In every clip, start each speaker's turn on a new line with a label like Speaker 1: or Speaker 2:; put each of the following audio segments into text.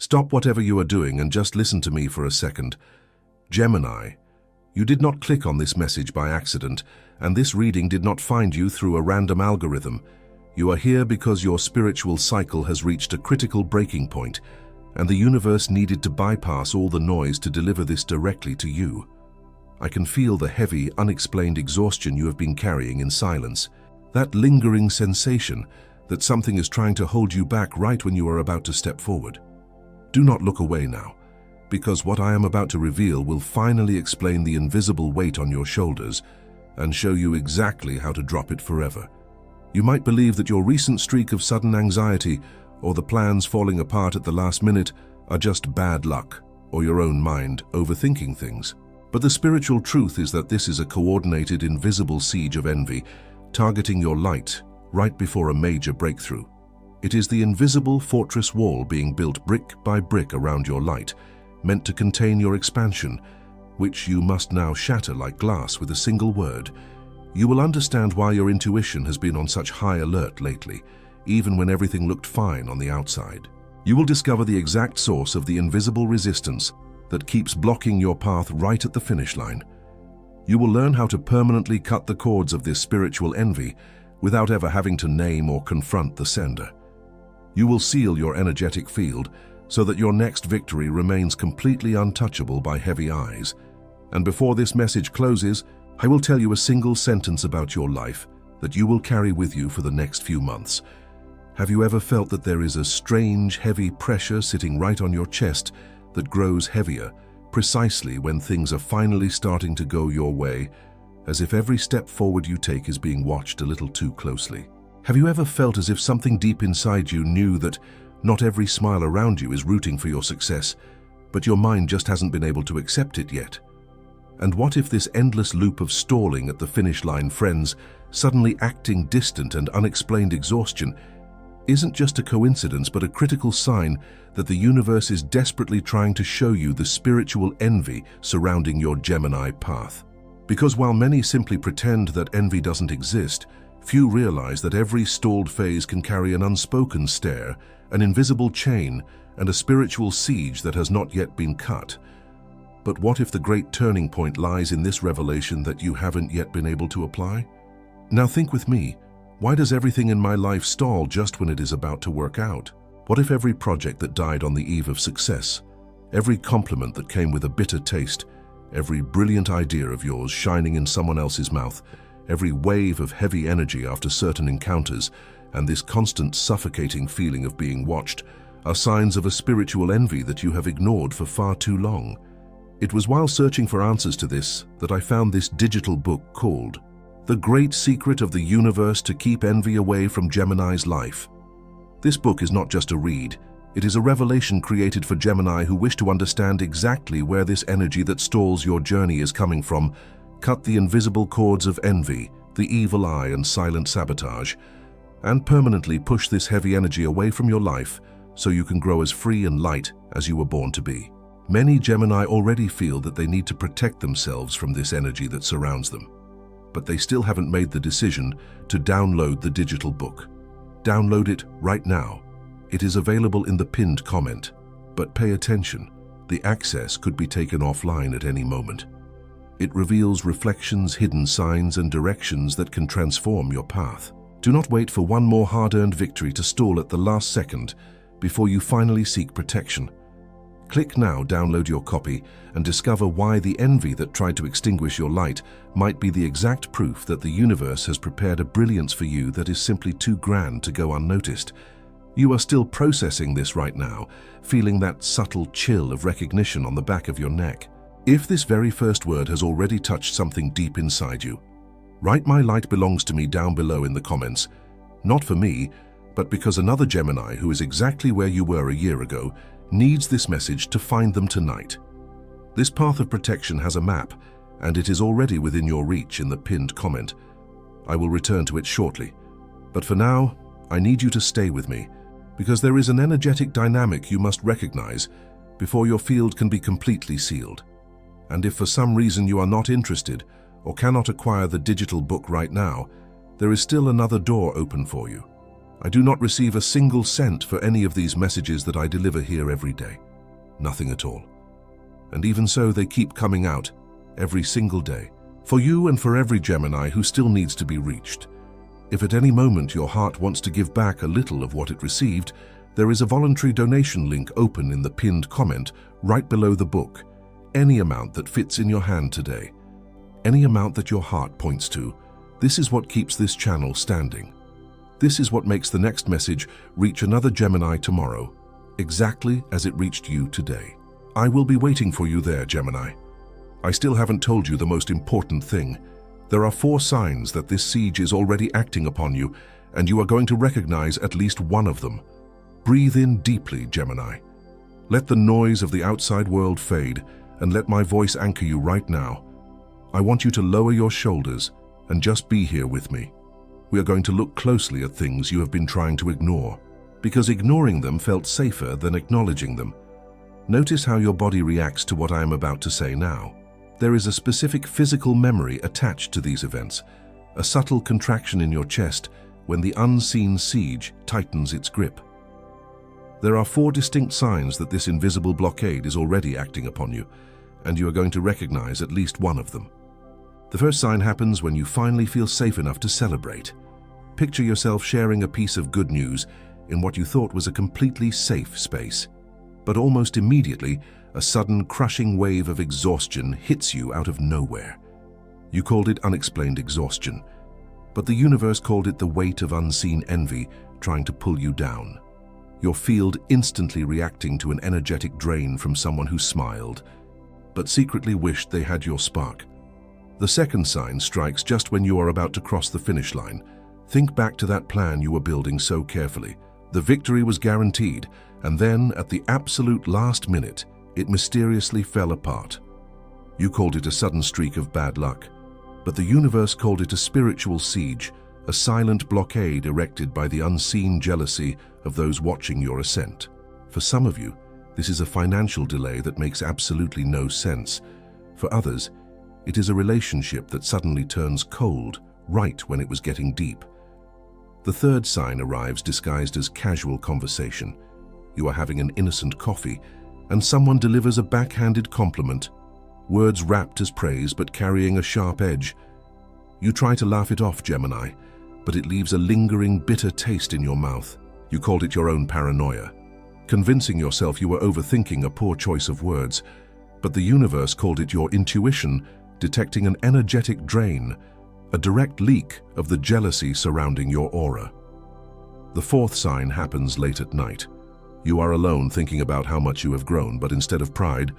Speaker 1: Stop whatever you are doing and just listen to me for a second. Gemini, you did not click on this message by accident, and this reading did not find you through a random algorithm. You are here because your spiritual cycle has reached a critical breaking point, and the universe needed to bypass all the noise to deliver this directly to you. I can feel the heavy, unexplained exhaustion you have been carrying in silence. That lingering sensation that something is trying to hold you back right when you are about to step forward. Do not look away now, because what I am about to reveal will finally explain the invisible weight on your shoulders and show you exactly how to drop it forever. You might believe that your recent streak of sudden anxiety or the plans falling apart at the last minute are just bad luck or your own mind overthinking things. But the spiritual truth is that this is a coordinated, invisible siege of envy targeting your light right before a major breakthrough. It is the invisible fortress wall being built brick by brick around your light, meant to contain your expansion, which you must now shatter like glass with a single word. You will understand why your intuition has been on such high alert lately, even when everything looked fine on the outside. You will discover the exact source of the invisible resistance that keeps blocking your path right at the finish line. You will learn how to permanently cut the cords of this spiritual envy without ever having to name or confront the sender. You will seal your energetic field so that your next victory remains completely untouchable by heavy eyes. And before this message closes, I will tell you a single sentence about your life that you will carry with you for the next few months. Have you ever felt that there is a strange, heavy pressure sitting right on your chest that grows heavier precisely when things are finally starting to go your way, as if every step forward you take is being watched a little too closely? Have you ever felt as if something deep inside you knew that not every smile around you is rooting for your success, but your mind just hasn't been able to accept it yet? And what if this endless loop of stalling at the finish line, friends, suddenly acting distant and unexplained exhaustion, isn't just a coincidence but a critical sign that the universe is desperately trying to show you the spiritual envy surrounding your Gemini path? Because while many simply pretend that envy doesn't exist, few realize that every stalled phase can carry an unspoken stare, an invisible chain, and a spiritual siege that has not yet been cut. But what if the great turning point lies in this revelation that you haven't yet been able to apply? Now think with me, why does everything in my life stall just when it is about to work out? What if every project that died on the eve of success, every compliment that came with a bitter taste, every brilliant idea of yours shining in someone else's mouth, every wave of heavy energy after certain encounters, and this constant suffocating feeling of being watched, are signs of a spiritual envy that you have ignored for far too long? It was while searching for answers to this that I found this digital book called The Great Secret of the Universe to Keep Envy Away from Gemini's Life. This book is not just a read, it is a revelation created for Gemini who wish to understand exactly where this energy that stalls your journey is coming from, cut the invisible cords of envy, the evil eye and silent sabotage, and permanently push this heavy energy away from your life so you can grow as free and light as you were born to be. Many Gemini already feel that they need to protect themselves from this energy that surrounds them, but they still haven't made the decision to download the digital book. Download it right now. It is available in the pinned comment, but pay attention, the access could be taken offline at any moment. It reveals reflections, hidden signs, and directions that can transform your path. Do not wait for one more hard-earned victory to stall at the last second before you finally seek protection. Click now, download your copy, and discover why the envy that tried to extinguish your light might be the exact proof that the universe has prepared a brilliance for you that is simply too grand to go unnoticed. You are still processing this right now, feeling that subtle chill of recognition on the back of your neck. If this very first word has already touched something deep inside you, write "My light belongs to me" down below in the comments. Not for me, but because another Gemini who is exactly where you were a year ago needs this message to find them tonight. This path of protection has a map, and it is already within your reach in the pinned comment. I will return to it shortly, but for now, I need you to stay with me, because there is an energetic dynamic you must recognize before your field can be completely sealed. And if for some reason you are not interested or cannot acquire the digital book right now, there is still another door open for you. I do not receive a single cent for any of these messages that I deliver here every day. Nothing at all. And even so, they keep coming out every single day. For you and for every Gemini who still needs to be reached. If at any moment your heart wants to give back a little of what it received, there is a voluntary donation link open in the pinned comment right below the book. Any amount that fits in your hand today. Any amount that your heart points to. This is what keeps this channel standing. This is what makes the next message reach another Gemini tomorrow, exactly as it reached you today. I will be waiting for you there, Gemini. I still haven't told you the most important thing. There are 4 signs that this siege is already acting upon you, and you are going to recognize at least one of them. Breathe in deeply, Gemini. Let the noise of the outside world fade, and let my voice anchor you right now. I want you to lower your shoulders and just be here with me. We are going to look closely at things you have been trying to ignore, because ignoring them felt safer than acknowledging them. Notice how your body reacts to what I am about to say now. There is a specific physical memory attached to these events, a subtle contraction in your chest when the unseen siege tightens its grip. There are 4 distinct signs that this invisible blockade is already acting upon you, and you are going to recognize at least one of them. The first sign happens when you finally feel safe enough to celebrate. Picture yourself sharing a piece of good news in what you thought was a completely safe space. But almost immediately, a sudden crushing wave of exhaustion hits you out of nowhere. You called it unexplained exhaustion, but the universe called it the weight of unseen envy trying to pull you down. Your field instantly reacting to an energetic drain from someone who smiled, but secretly wished they had your spark. The second sign strikes just when you are about to cross the finish line. Think back to that plan you were building so carefully. The victory was guaranteed, and then, at the absolute last minute, it mysteriously fell apart. You called it a sudden streak of bad luck, but the universe called it a spiritual siege, a silent blockade erected by the unseen jealousy of those watching your ascent. For some of you, this is a financial delay that makes absolutely no sense. For others, it is a relationship that suddenly turns cold right when it was getting deep. The third sign arrives disguised as casual conversation. You are having an innocent coffee, and someone delivers a backhanded compliment, words wrapped as praise but carrying a sharp edge. You try to laugh it off, Gemini, but it leaves a lingering, bitter taste in your mouth. You called it your own paranoia, convincing yourself you were overthinking a poor choice of words, but the universe called it your intuition, detecting an energetic drain, a direct leak of the jealousy surrounding your aura. The fourth sign happens late at night. You are alone thinking about how much you have grown, but instead of pride,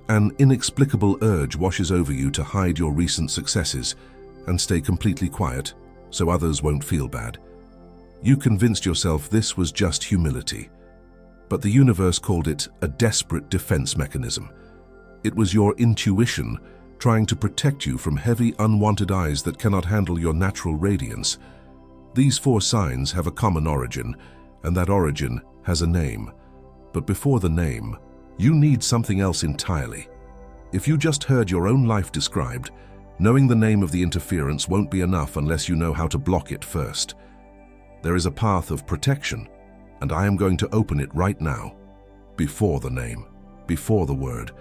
Speaker 1: an inexplicable urge washes over you to hide your recent successes and stay completely quiet so others won't feel bad. You convinced yourself this was just humility, but the universe called it a desperate defense mechanism. It was your intuition trying to protect you from heavy, unwanted eyes that cannot handle your natural radiance. These 4 signs have a common origin, and that origin has a name. But before the name, you need something else entirely. If you just heard your own life described, knowing the name of the interference won't be enough unless you know how to block it first. There is a path of protection, and I am going to open it right now, before the name, before the word.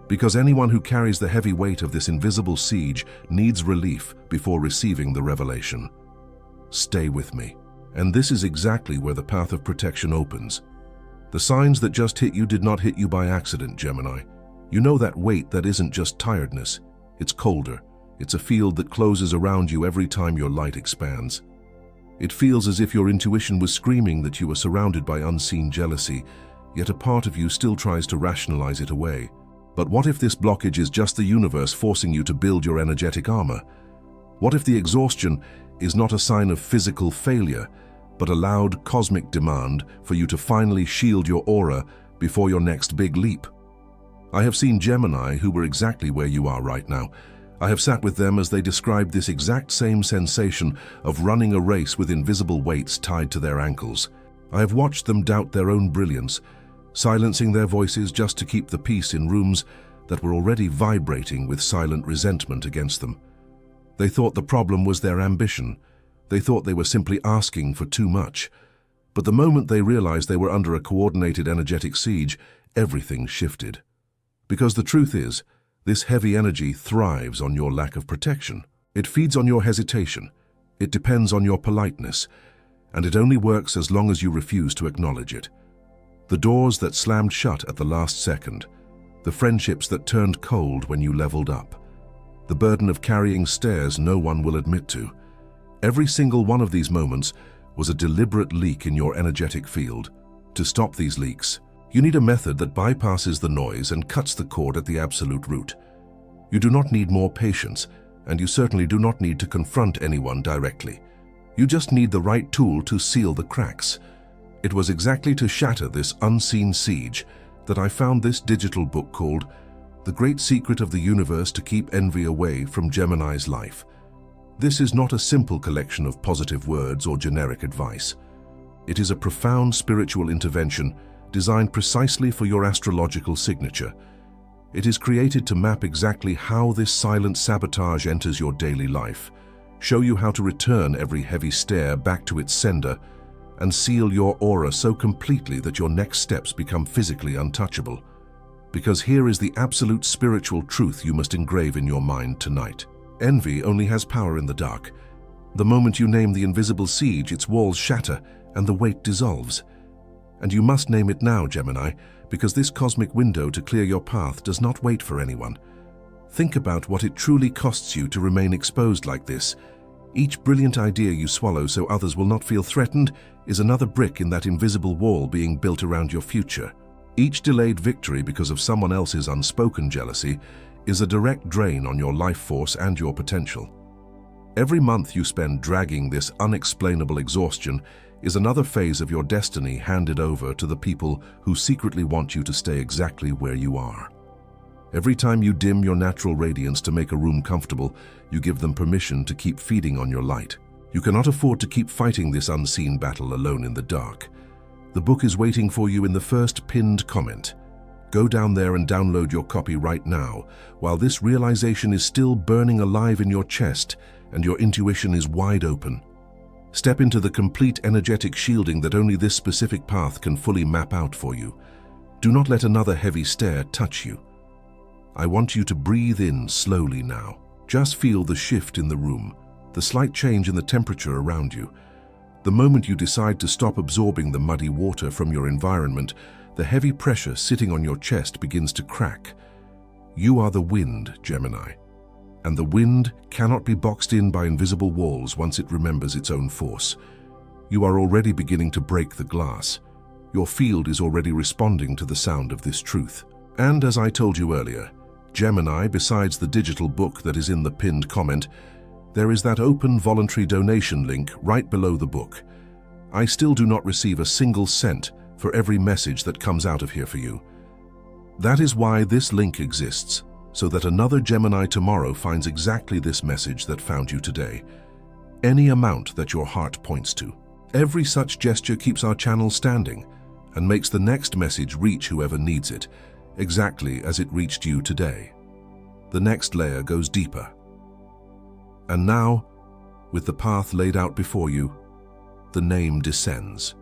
Speaker 1: Because anyone who carries the heavy weight of this invisible siege needs relief before receiving the revelation. Stay with me. And this is exactly where the path of protection opens. The signs that just hit you did not hit you by accident, Gemini. You know that weight that isn't just tiredness. It's colder. It's a field that closes around you every time your light expands. It feels as if your intuition was screaming that you were surrounded by unseen jealousy, yet a part of you still tries to rationalize it away. But what if this blockage is just the universe forcing you to build your energetic armor? What if the exhaustion is not a sign of physical failure, but a loud cosmic demand for you to finally shield your aura before your next big leap? I have seen Gemini who were exactly where you are right now. I have sat with them as they described this exact same sensation of running a race with invisible weights tied to their ankles. I have watched them doubt their own brilliance, silencing their voices just to keep the peace in rooms that were already vibrating with silent resentment against them. They thought the problem was their ambition. They thought they were simply asking for too much. But the moment they realized they were under a coordinated energetic siege, everything shifted. Because the truth is, this heavy energy thrives on your lack of protection. It feeds on your hesitation. It depends on your politeness. And it only works as long as you refuse to acknowledge it. The doors that slammed shut at the last second. The friendships that turned cold when you leveled up. The burden of carrying stairs no one will admit to. Every single one of these moments was a deliberate leak in your energetic field. To stop these leaks, you need a method that bypasses the noise and cuts the cord at the absolute root. You do not need more patience, and you certainly do not need to confront anyone directly. You just need the right tool to seal the cracks. It was exactly to shatter this unseen siege that I found this digital book called The Great Secret of the Universe to Keep Envy Away from Gemini's Life. This is not a simple collection of positive words or generic advice. It is a profound spiritual intervention designed precisely for your astrological signature. It is created to map exactly how this silent sabotage enters your daily life, show you how to return every heavy stare back to its sender, and seal your aura so completely that your next steps become physically untouchable. Because here is the absolute spiritual truth you must engrave in your mind tonight. Envy only has power in the dark. The moment you name the invisible siege, its walls shatter and the weight dissolves. And you must name it now, Gemini, because this cosmic window to clear your path does not wait for anyone. Think about what it truly costs you to remain exposed like this. Each brilliant idea you swallow so others will not feel threatened is another brick in that invisible wall being built around your future. Each delayed victory because of someone else's unspoken jealousy is a direct drain on your life force and your potential. Every month you spend dragging this unexplainable exhaustion is another phase of your destiny handed over to the people who secretly want you to stay exactly where you are. Every time you dim your natural radiance to make a room comfortable, you give them permission to keep feeding on your light. You cannot afford to keep fighting this unseen battle alone in the dark. The book is waiting for you in the first pinned comment. Go down there and download your copy right now, while this realization is still burning alive in your chest and your intuition is wide open. Step into the complete energetic shielding that only this specific path can fully map out for you. Do not let another heavy stare touch you. I want you to breathe in slowly now. Just feel the shift in the room, the slight change in the temperature around you. The moment you decide to stop absorbing the muddy water from your environment, the heavy pressure sitting on your chest begins to crack. You are the wind, Gemini. And the wind cannot be boxed in by invisible walls once it remembers its own force. You are already beginning to break the glass. Your field is already responding to the sound of this truth. And as I told you earlier, Gemini, besides the digital book that is in the pinned comment, there is that open voluntary donation link right below the book. I still do not receive a single cent for every message that comes out of here for you. That is why this link exists, so that another Gemini tomorrow finds exactly this message that found you today. Any amount that your heart points to. Every such gesture keeps our channel standing and makes the next message reach whoever needs it, exactly as it reached you today. The next layer goes deeper. And now, with the path laid out before you, the name descends.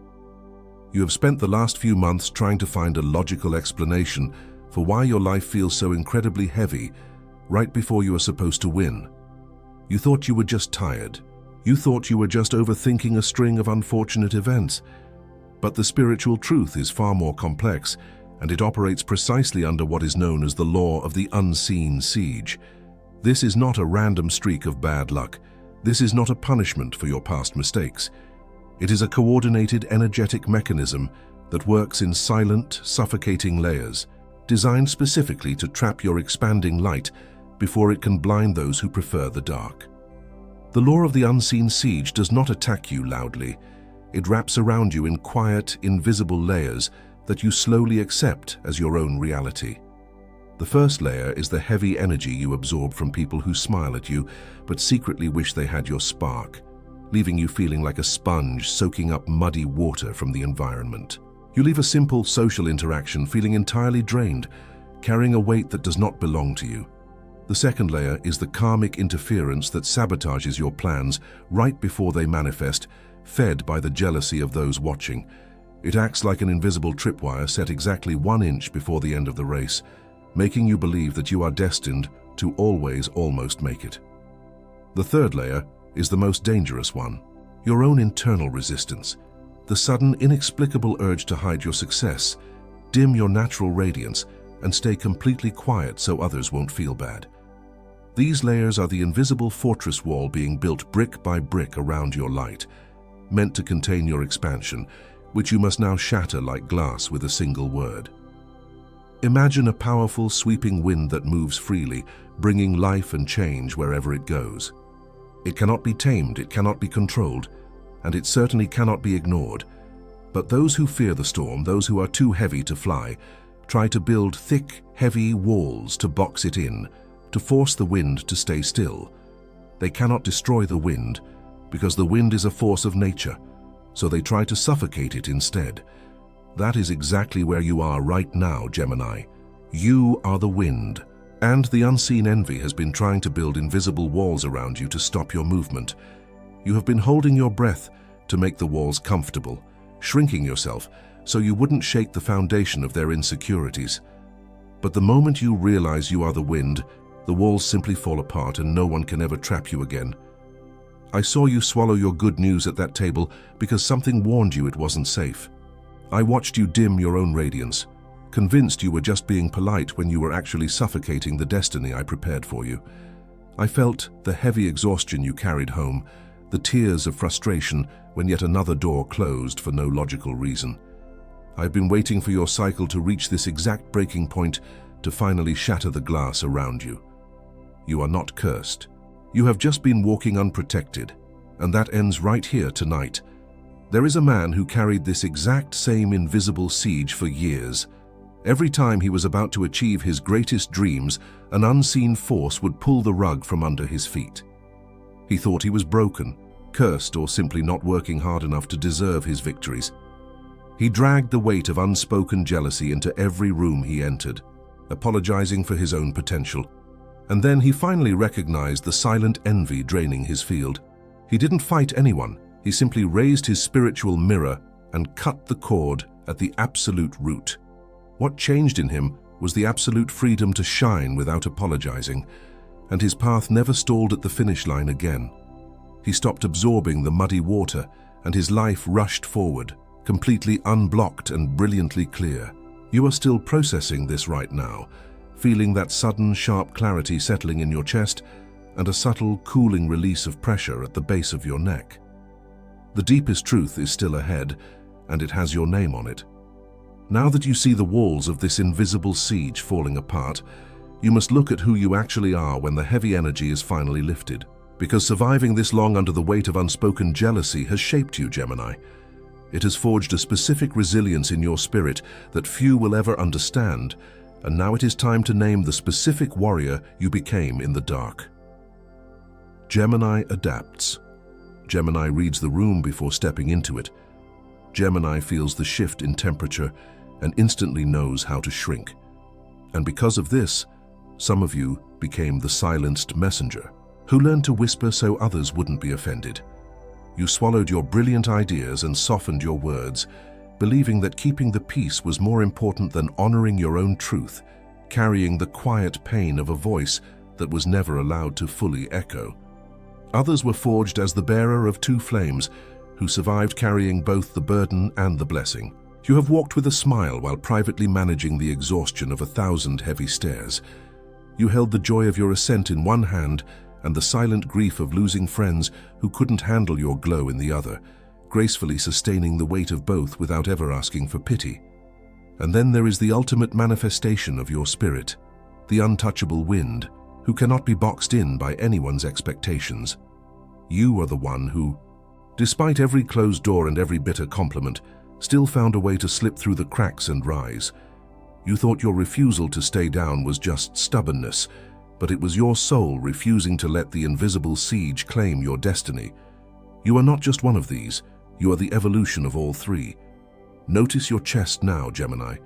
Speaker 1: You have spent the last few months trying to find a logical explanation for why your life feels so incredibly heavy right before you are supposed to win. You thought you were just tired. You thought you were just overthinking a string of unfortunate events. But the spiritual truth is far more complex, and it operates precisely under what is known as the law of the unseen siege. This is not a random streak of bad luck. This is not a punishment for your past mistakes. It is a coordinated energetic mechanism that works in silent, suffocating layers, designed specifically to trap your expanding light before it can blind those who prefer the dark. The law of the unseen siege does not attack you loudly. It wraps around you in quiet, invisible layers that you slowly accept as your own reality. The first layer is the heavy energy you absorb from people who smile at you but secretly wish they had your spark, leaving you feeling like a sponge soaking up muddy water from the environment. You leave a simple social interaction feeling entirely drained, carrying a weight that does not belong to you. The second layer is the karmic interference that sabotages your plans right before they manifest, fed by the jealousy of those watching. It acts like an invisible tripwire set exactly 1 inch before the end of the race, making you believe that you are destined to always almost make it. The third layer is the most dangerous one. Your own internal resistance. The sudden, inexplicable urge to hide your success, dim your natural radiance, and stay completely quiet so others won't feel bad. These layers are the invisible fortress wall being built brick by brick around your light, meant to contain your expansion, which you must now shatter like glass with a single word. Imagine a powerful, sweeping wind that moves freely, bringing life and change wherever it goes. It cannot be tamed, it cannot be controlled, and it certainly cannot be ignored. But those who fear the storm, those who are too heavy to fly, try to build thick, heavy walls to box it in, to force the wind to stay still. They cannot destroy the wind, because the wind is a force of nature, so they try to suffocate it instead. That is exactly where you are right now, Gemini. You are the wind, and the unseen envy has been trying to build invisible walls around you to stop your movement. You have been holding your breath to make the walls comfortable, shrinking yourself so you wouldn't shake the foundation of their insecurities. But the moment you realize you are the wind, the walls simply fall apart and no one can ever trap you again. I saw you swallow your good news at that table because something warned you it wasn't safe. I watched you dim your own radiance, convinced you were just being polite when you were actually suffocating the destiny I prepared for you. I felt the heavy exhaustion you carried home, the tears of frustration when yet another door closed for no logical reason. I've been waiting for your cycle to reach this exact breaking point to finally shatter the glass around you. You are not cursed. You have just been walking unprotected, and that ends right here tonight. There is a man who carried this exact same invisible siege for years. Every time he was about to achieve his greatest dreams, an unseen force would pull the rug from under his feet. He thought he was broken, cursed, or simply not working hard enough to deserve his victories. He dragged the weight of unspoken jealousy into every room he entered, apologizing for his own potential. And then he finally recognized the silent envy draining his field. He didn't fight anyone. He simply raised his spiritual mirror and cut the cord at the absolute root. What changed in him was the absolute freedom to shine without apologizing, and his path never stalled at the finish line again. He stopped absorbing the muddy water, and his life rushed forward, completely unblocked and brilliantly clear. You are still processing this right now, feeling that sudden, sharp clarity settling in your chest and a subtle, cooling release of pressure at the base of your neck. The deepest truth is still ahead, and it has your name on it. Now that you see the walls of this invisible siege falling apart, you must look at who you actually are when the heavy energy is finally lifted. Because surviving this long under the weight of unspoken jealousy has shaped you, Gemini. It has forged a specific resilience in your spirit that few will ever understand, and now it is time to name the specific warrior you became in the dark. Gemini adapts. Gemini reads the room before stepping into it. Gemini feels the shift in temperature and instantly knows how to shrink. And because of this, some of you became the silenced messenger, who learned to whisper so others wouldn't be offended. You swallowed your brilliant ideas and softened your words, believing that keeping the peace was more important than honoring your own truth, carrying the quiet pain of a voice that was never allowed to fully echo. Others were forged as the bearer of two flames, who survived carrying both the burden and the blessing. You have walked with a smile while privately managing the exhaustion of 1,000 heavy stairs. You held the joy of your ascent in one hand and the silent grief of losing friends who couldn't handle your glow in the other, gracefully sustaining the weight of both without ever asking for pity. And then there is the ultimate manifestation of your spirit, the untouchable wind, who cannot be boxed in by anyone's expectations. You are the one who, despite every closed door and every bitter compliment, still found a way to slip through the cracks and rise. You thought your refusal to stay down was just stubbornness, but it was your soul refusing to let the invisible siege claim your destiny. You are not just one of these, you are the evolution of all three. Notice your chest now, Gemini.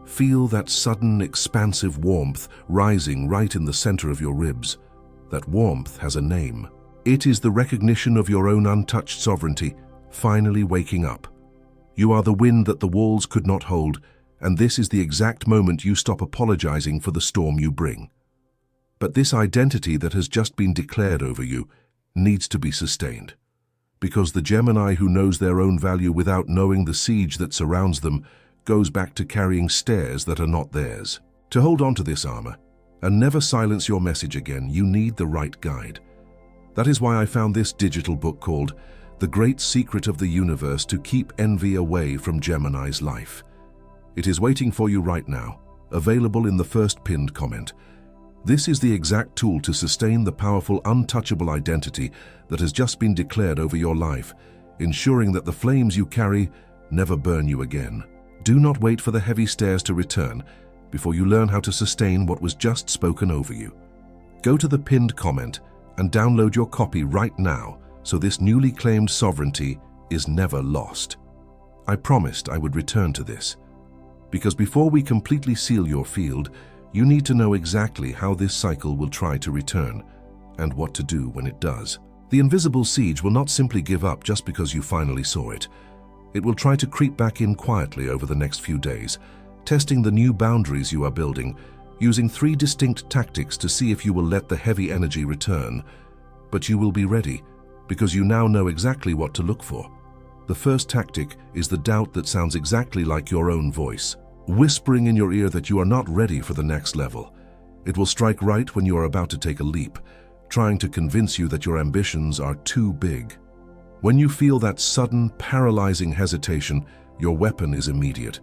Speaker 1: Feel that sudden, expansive warmth rising right in the center of your ribs. That warmth has a name. It is the recognition of your own untouched sovereignty, finally waking up. You are the wind that the walls could not hold, and this is the exact moment you stop apologizing for the storm you bring. But this identity that has just been declared over you needs to be sustained. Because the Gemini who knows their own value without knowing the siege that surrounds them goes back to carrying stairs that are not theirs. To hold on to this armor and never silence your message again, you need the right guide. That is why I found this digital book called The Great Secret of the Universe to Keep Envy Away from Gemini's Life. It is waiting for you right now, available in the first pinned comment. This is the exact tool to sustain the powerful, untouchable identity that has just been declared over your life, ensuring that the flames you carry never burn you again. Do not wait for the heavy stairs to return before you learn how to sustain what was just spoken over you. Go to the pinned comment and download your copy right now so this newly claimed sovereignty is never lost. I promised I would return to this, because before we completely seal your field, you need to know exactly how this cycle will try to return and what to do when it does. The invisible siege will not simply give up just because you finally saw it. It will try to creep back in quietly over the next few days, testing the new boundaries you are building, using 3 distinct tactics to see if you will let the heavy energy return. But you will be ready, because you now know exactly what to look for. The first tactic is the doubt that sounds exactly like your own voice, whispering in your ear that you are not ready for the next level. It will strike right when you are about to take a leap, trying to convince you that your ambitions are too big. When you feel that sudden, paralyzing hesitation, your weapon is immediate.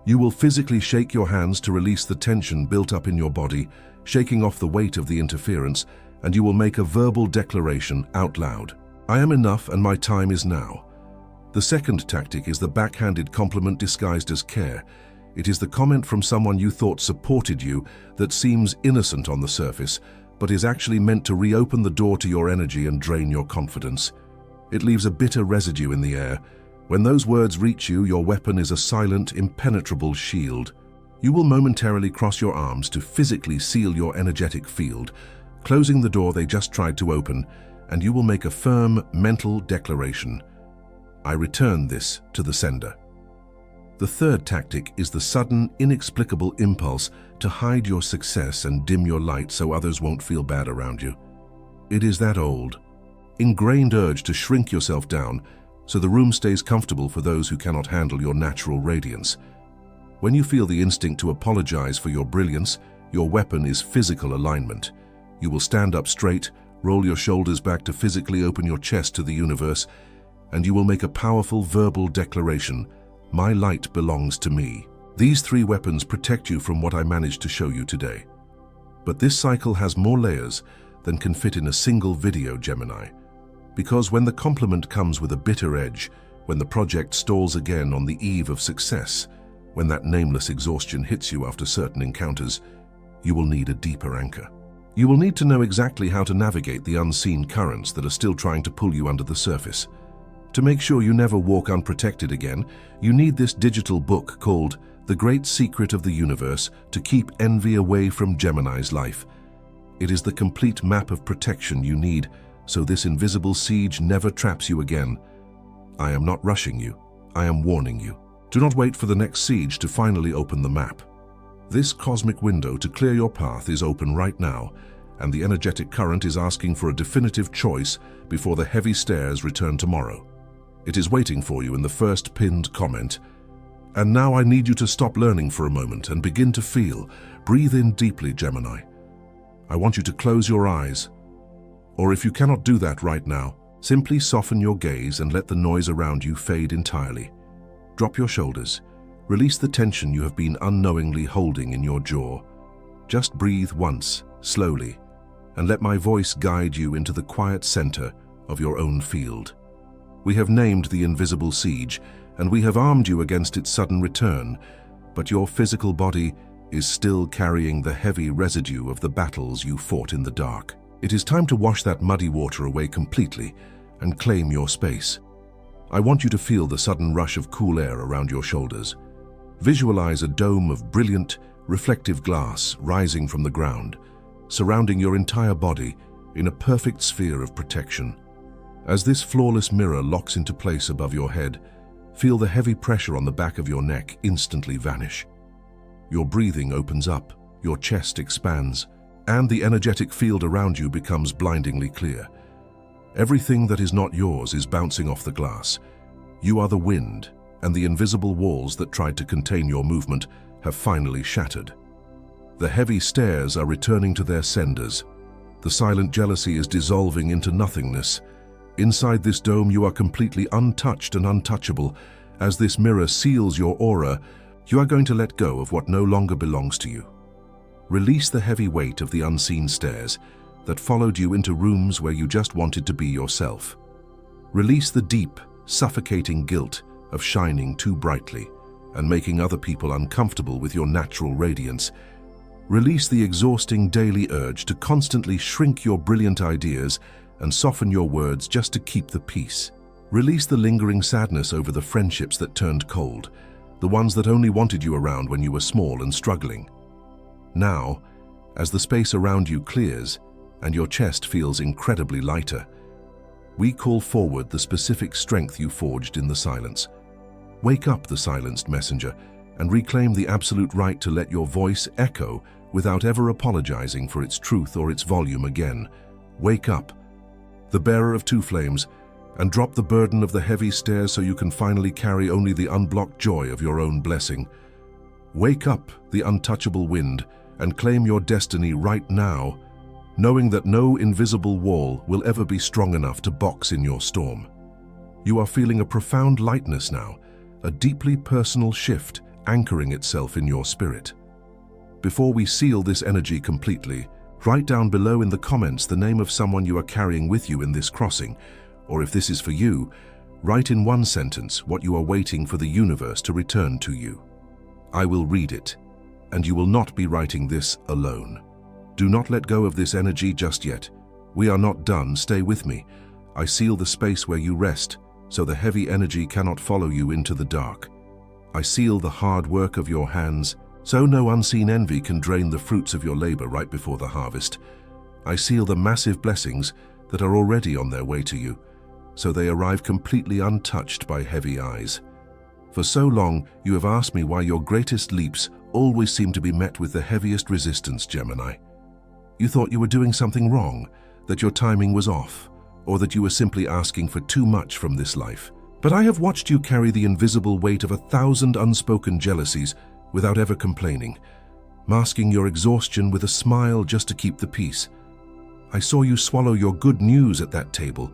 Speaker 1: You will physically shake your hands to release the tension built up in your body, shaking off the weight of the interference, and you will make a verbal declaration out loud. I am enough and my time is now. The second tactic is the backhanded compliment disguised as care. It is the comment from someone you thought supported you that seems innocent on the surface, but is actually meant to reopen the door to your energy and drain your confidence. It leaves a bitter residue in the air. When those words reach you, your weapon is a silent, impenetrable shield. You will momentarily cross your arms to physically seal your energetic field, closing the door they just tried to open, and you will make a firm mental declaration. I return this to the sender. The third tactic is the sudden, inexplicable impulse to hide your success and dim your light so others won't feel bad around you. It is that old, ingrained urge to shrink yourself down so the room stays comfortable for those who cannot handle your natural radiance. When you feel the instinct to apologize for your brilliance, your weapon is physical alignment. You will stand up straight, roll your shoulders back to physically open your chest to the universe, and you will make a powerful verbal declaration: my light belongs to me. These 3 weapons protect you from what I managed to show you today. But this cycle has more layers than can fit in a single video, Gemini. Because when the compliment comes with a bitter edge, when the project stalls again on the eve of success, when that nameless exhaustion hits you after certain encounters, you will need a deeper anchor. You will need to know exactly how to navigate the unseen currents that are still trying to pull you under the surface. To make sure you never walk unprotected again, you need this digital book called The Great Secret of the Universe to Keep Envy Away from Gemini's Life. It is the complete map of protection you need so this invisible siege never traps you again. I am not rushing you. I am warning you. Do not wait for the next siege to finally open the map. This cosmic window to clear your path is open right now, and the energetic current is asking for a definitive choice before the heavy stairs return tomorrow. It is waiting for you in the first pinned comment. And now I need you to stop learning for a moment and begin to feel. Breathe in deeply, Gemini. I want you to close your eyes. Or if you cannot do that right now, simply soften your gaze and let the noise around you fade entirely. Drop your shoulders. Release the tension you have been unknowingly holding in your jaw. Just breathe once, slowly, and let my voice guide you into the quiet center of your own field. We have named the invisible siege, and we have armed you against its sudden return, but your physical body is still carrying the heavy residue of the battles you fought in the dark. It is time to wash that muddy water away completely and claim your space. I want you to feel the sudden rush of cool air around your shoulders. Visualize a dome of brilliant, reflective glass rising from the ground, surrounding your entire body in a perfect sphere of protection. As this flawless mirror locks into place above your head, feel the heavy pressure on the back of your neck instantly vanish. Your breathing opens up, your chest expands, and the energetic field around you becomes blindingly clear. Everything that is not yours is bouncing off the glass. You are the wind, and the invisible walls that tried to contain your movement have finally shattered. The heavy stairs are returning to their senders. The silent jealousy is dissolving into nothingness. Inside this dome you are completely untouched and untouchable. As this mirror seals your aura, you are going to let go of what no longer belongs to you. Release the heavy weight of the unseen stairs that followed you into rooms where you just wanted to be yourself. Release the deep, suffocating guilt of shining too brightly and making other people uncomfortable with your natural radiance. Release the exhausting daily urge to constantly shrink your brilliant ideas and soften your words just to keep the peace. Release the lingering sadness over the friendships that turned cold, the ones that only wanted you around when you were small and struggling. Now, as the space around you clears and your chest feels incredibly lighter, we call forward the specific strength you forged in the silence. Wake up, the silenced messenger, and reclaim the absolute right to let your voice echo without ever apologizing for its truth or its volume again. Wake up, the bearer of two flames, and drop the burden of the heavy stairs so you can finally carry only the unblocked joy of your own blessing. Wake up, the untouchable wind, and claim your destiny right now, knowing that no invisible wall will ever be strong enough to box in your storm. You are feeling a profound lightness now, a deeply personal shift anchoring itself in your spirit. Before we seal this energy completely, write down below in the comments the name of someone you are carrying with you in this crossing, or if this is for you, write in one sentence what you are waiting for the universe to return to you. I will read it, and you will not be writing this alone. Do not let go of this energy just yet. We are not done, stay with me. I seal the space where you rest, so the heavy energy cannot follow you into the dark. I seal the hard work of your hands, so no unseen envy can drain the fruits of your labor right before the harvest. I seal the massive blessings that are already on their way to you, so they arrive completely untouched by heavy eyes. For so long, you have asked me why your greatest leaps always seem to be met with the heaviest resistance, Gemini. You thought you were doing something wrong, that your timing was off, or that you were simply asking for too much from this life. But I have watched you carry the invisible weight of 1,000 unspoken jealousies without ever complaining, masking your exhaustion with a smile just to keep the peace. I saw you swallow your good news at that table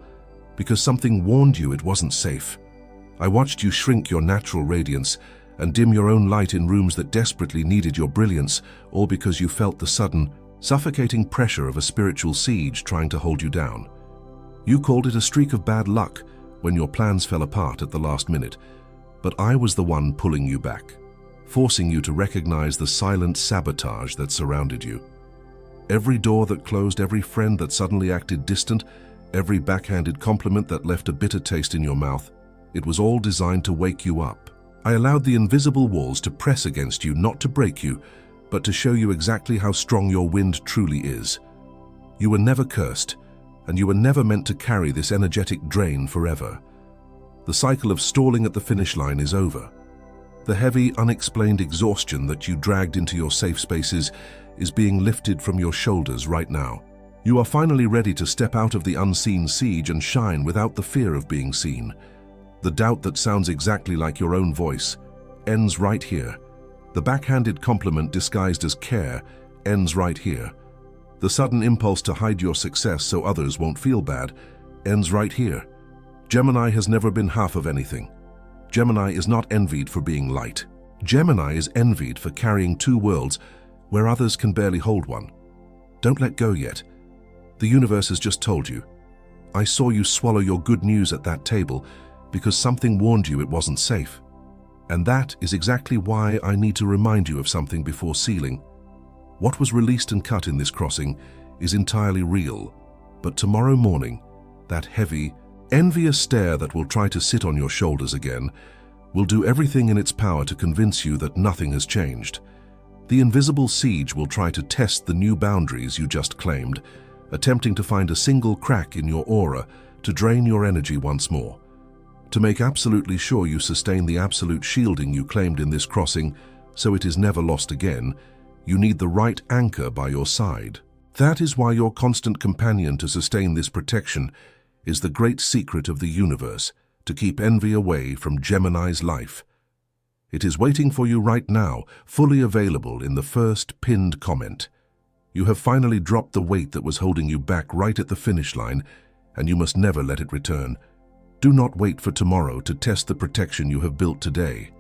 Speaker 1: because something warned you it wasn't safe. I watched you shrink your natural radiance and dim your own light in rooms that desperately needed your brilliance, all because you felt the sudden, suffocating pressure of a spiritual siege trying to hold you down. You called it a streak of bad luck when your plans fell apart at the last minute, but I was the one pulling you back, forcing you to recognize the silent sabotage that surrounded you. Every door that closed, every friend that suddenly acted distant, every backhanded compliment that left a bitter taste in your mouth, it was all designed to wake you up. I allowed the invisible walls to press against you, not to break you, but to show you exactly how strong your wind truly is. You were never cursed, and you were never meant to carry this energetic drain forever. The cycle of stalling at the finish line is over. The heavy, unexplained exhaustion that you dragged into your safe spaces is being lifted from your shoulders right now. You are finally ready to step out of the unseen siege and shine without the fear of being seen. The doubt that sounds exactly like your own voice ends right here. The backhanded compliment disguised as care ends right here. The sudden impulse to hide your success so others won't feel bad ends right here. Gemini has never been half of anything. Gemini is not envied for being light. Gemini is envied for carrying two worlds where others can barely hold one. Don't let go yet. The universe has just told you. I saw you swallow your good news at that table because something warned you it wasn't safe. And that is exactly why I need to remind you of something before sealing. What was released and cut in this crossing is entirely real, but tomorrow morning, that heavy, envious stare that will try to sit on your shoulders again will do everything in its power to convince you that nothing has changed. The invisible siege will try to test the new boundaries you just claimed, attempting to find a single crack in your aura to drain your energy once more. To make absolutely sure you sustain the absolute shielding you claimed in this crossing, so it is never lost again, you need the right anchor by your side. That is why your constant companion to sustain this protection is the great secret of the universe, to keep envy away from Gemini's life. It is waiting for you right now, fully available in the first pinned comment. You have finally dropped the weight that was holding you back right at the finish line, and you must never let it return. Do not wait for tomorrow to test the protection you have built today.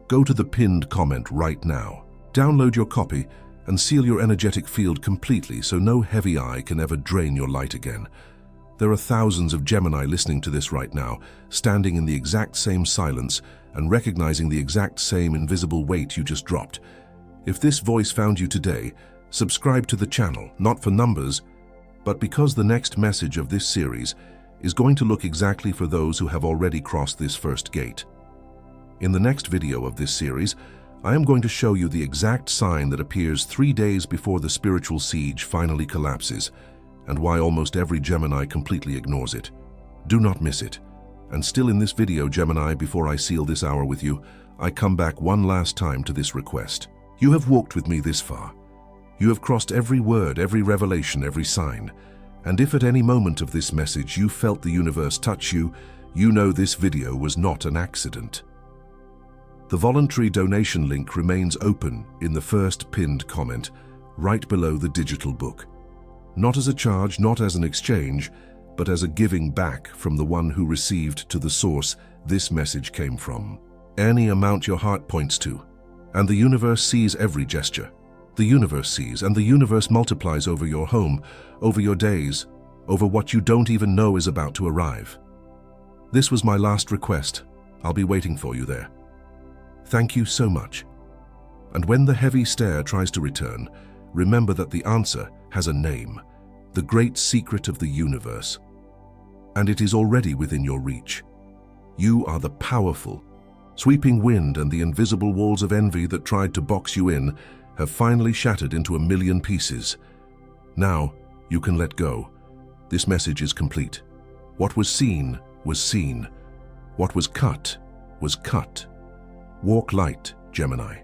Speaker 1: Go to the pinned comment right now. Download your copy and seal your energetic field completely so no heavy eye can ever drain your light again. There are thousands of Gemini listening to this right now, standing in the exact same silence and recognizing the exact same invisible weight you just dropped. If this voice found you today, subscribe to the channel, not for numbers, but because the next message of this series is going to look exactly for those who have already crossed this first gate. In the next video of this series, I am going to show you the exact sign that appears 3 days before the spiritual siege finally collapses, and why almost every Gemini completely ignores it. Do not miss it. And still in this video, Gemini, before I seal this hour with you, I come back one last time to this request. You have walked with me this far. You have crossed every word, every revelation, every sign. And if at any moment of this message you felt the universe touch you, you know this video was not an accident. The voluntary donation link remains open in the first pinned comment, right below the digital book. Not as a charge, not as an exchange, but as a giving back from the one who received to the source this message came from. Any amount your heart points to, and the universe sees every gesture. The universe sees, and the universe multiplies over your home, over your days, over what you don't even know is about to arrive. This was my last request. I'll be waiting for you there. Thank you so much. And when the heavy stare tries to return, remember that the answer has a name, the great secret of the universe. And it is already within your reach. You are the powerful, sweeping wind, and the invisible walls of envy that tried to box you in have finally shattered into a million pieces. Now you can let go. This message is complete. What was seen was seen. What was cut was cut. Walk light, Gemini.